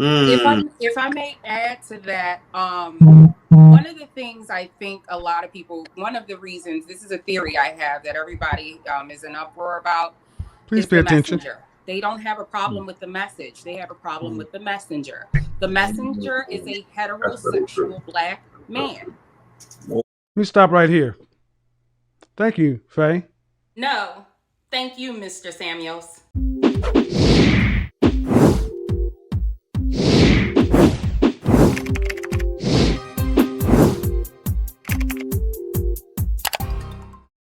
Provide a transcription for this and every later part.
If I may add to that, one of the things I think a lot of people, one of the reasons, this is a theory I have that everybody is in uproar about, Please is pay the attention. messenger. They don't have a problem with the message. They have a problem with the messenger. The messenger is a heterosexual black man. Let me stop right here. Thank you, Faye. No, thank you, Mr. Samuels.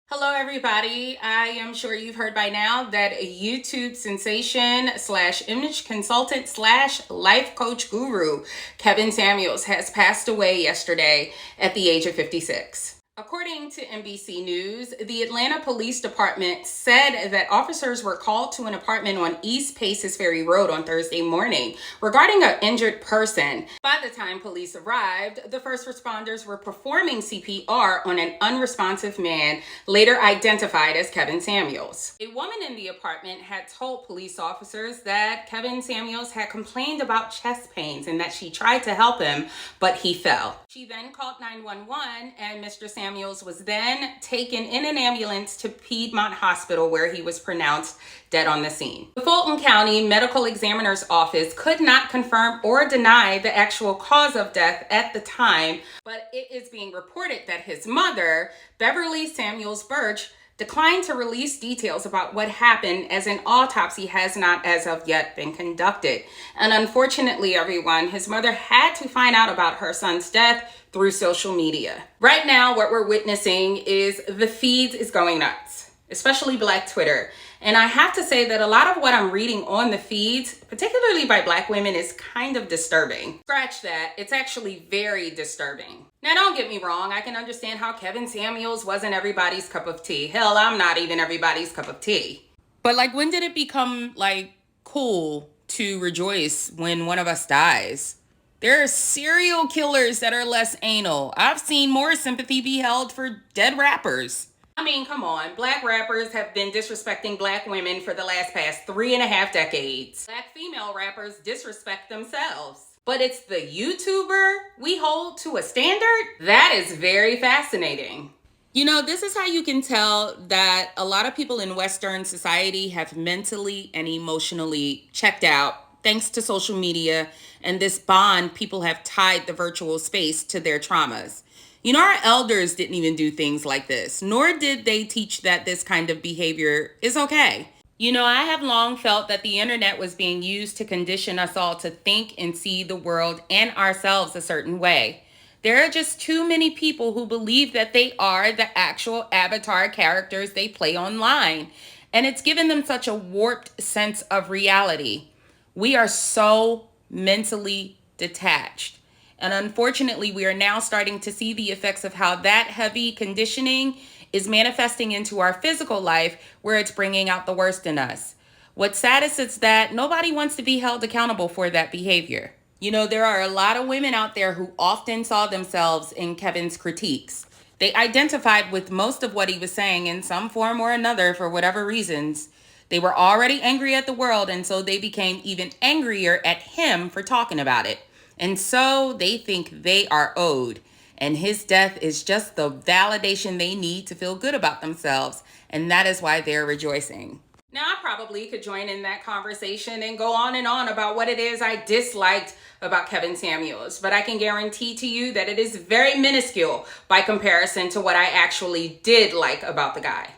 Hello, everybody. I am sure you've heard by now that a YouTube sensation slash image consultant slash life coach guru, Kevin Samuels, has passed away yesterday at the age of 56. According to NBC News, the Atlanta Police Department said that officers were called to an apartment on East Paces Ferry Road on Thursday morning regarding an injured person. By the time police arrived, the first responders were performing CPR on an unresponsive man, later identified as Kevin Samuels. A woman in the apartment had told police officers that Kevin Samuels had complained about chest pains and that she tried to help him, but he fell. She then called 911, and Mr. Samuels was then taken in an ambulance to Piedmont Hospital, where he was pronounced dead on the scene. The Fulton County Medical Examiner's Office could not confirm or deny the actual cause of death at the time, but it is being reported that his mother, Beverly Samuels Birch, declined to release details about what happened, as an autopsy has not as of yet been conducted. And unfortunately, everyone, his mother had to find out about her son's death through social media. Right now, what we're witnessing is the feeds is going nuts, especially Black Twitter. And I have to say that a lot of what I'm reading on the feeds, particularly by Black women, is kind of disturbing. Scratch that, it's actually very disturbing. Now, don't get me wrong, I can understand how Kevin Samuels wasn't everybody's cup of tea. Hell, I'm not even everybody's cup of tea. But like, when did it become like cool to rejoice when one of us dies? There are serial killers that are less anal. I've seen more sympathy be held for dead rappers. I mean, come on. Black rappers have been disrespecting Black women for the past 3.5 decades. Black female rappers disrespect themselves. But it's the YouTuber we hold to a standard? That is very fascinating. You know, this is how you can tell that a lot of people in Western society have mentally and emotionally checked out thanks to social media and this bond people have tied the virtual space to their traumas. You know, our elders didn't even do things like this, nor did they teach that this kind of behavior is okay. You know, I have long felt that the internet was being used to condition us all to think and see the world and ourselves a certain way. There are just too many people who believe that they are the actual avatar characters they play online, and it's given them such a warped sense of reality. We are so mentally detached. And unfortunately, we are now starting to see the effects of how that heavy conditioning is manifesting into our physical life, where it's bringing out the worst in us. What's sad is that nobody wants to be held accountable for that behavior. You know, there are a lot of women out there who often saw themselves in Kevin's critiques. They identified with most of what he was saying in some form or another for whatever reasons. They were already angry at the world, and so they became even angrier at him for talking about it. And so they think they are owed. And his death is just the validation they need to feel good about themselves. And that is why they're rejoicing. Now, I probably could join in that conversation and go on and on about what it is I disliked about Kevin Samuels, but I can guarantee to you that it is very minuscule by comparison to what I actually did like about the guy.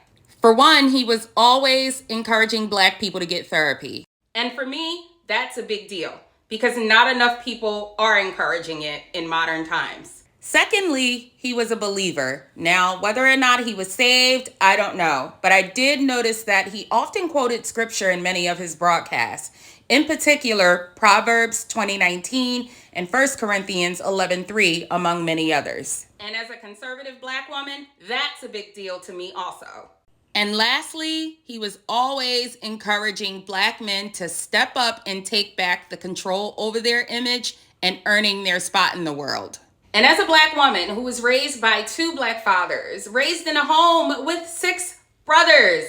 For one, he was always encouraging Black people to get therapy. And for me, that's a big deal, because not enough people are encouraging it in modern times. Secondly, he was a believer. Now, whether or not he was saved, I don't know. But I did notice that he often quoted scripture in many of his broadcasts. In particular, Proverbs 20:19 and 1 Corinthians 11:3, among many others. And as a conservative Black woman, that's a big deal to me also. And lastly, he was always encouraging Black men to step up and take back the control over their image and earning their spot in the world. And as a Black woman who was raised by 2 Black fathers, raised in a home with 6 brothers,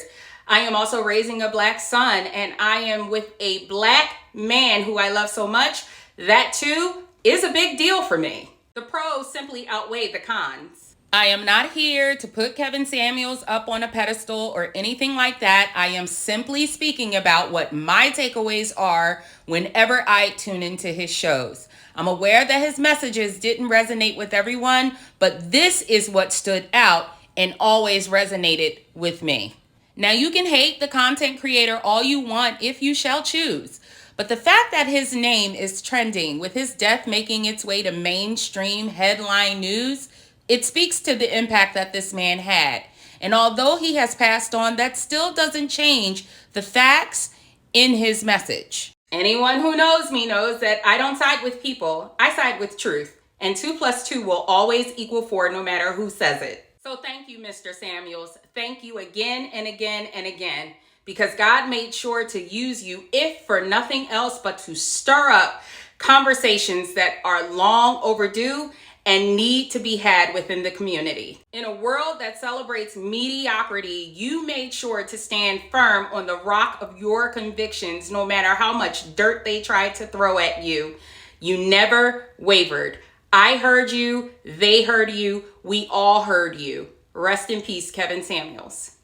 I am also raising a Black son, and I am with a Black man who I love so much That too is a big deal for me. The pros simply outweigh the cons. I am not here to put Kevin Samuels up on a pedestal or anything like that. I am simply speaking about what my takeaways are whenever I tune into his shows. I'm aware that his messages didn't resonate with everyone, but this is what stood out and always resonated with me. Now, you can hate the content creator all you want if you shall choose, but the fact that his name is trending with his death making its way to mainstream headline news, it speaks to the impact that this man had. And although he has passed on, that still doesn't change the facts in his message. Anyone who knows me knows that I don't side with people, I side with truth. And 2 + 2 will always equal 4 no matter who says it. So thank you, Mr. Samuels. Thank you again and again and again, because God made sure to use you, if for nothing else but to stir up conversations that are long overdue and need to be had within the community. In a world that celebrates mediocrity, you made sure to stand firm on the rock of your convictions, no matter how much dirt they tried to throw at you. You never wavered. I heard you, they heard you, we all heard you. Rest in peace, Kevin Samuels.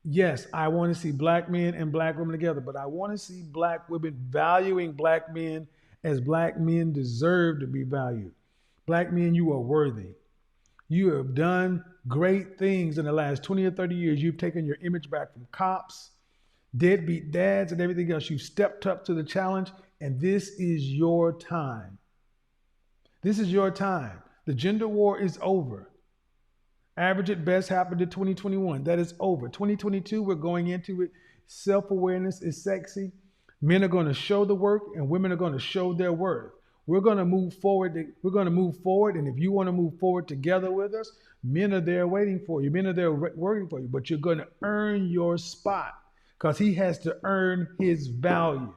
Yes, I want to see black men and black women together, but I want to see black women valuing black men as black men deserve to be valued. Black men, you are worthy. You have done great things in the last 20 or 30 years. You've taken your image back from cops, deadbeat dads, and everything else. You've stepped up to the challenge, and this is your time. This is your time. The gender war is over. Average at best happened in 2021. That is over. 2022, we're going into it. Self-awareness is sexy. Men are going to show the work, and women are going to show their worth. We're going to move forward. And if you want to move forward together with us, men are there waiting for you. Men are there working for you. But you're going to earn your spot, because he has to earn his value.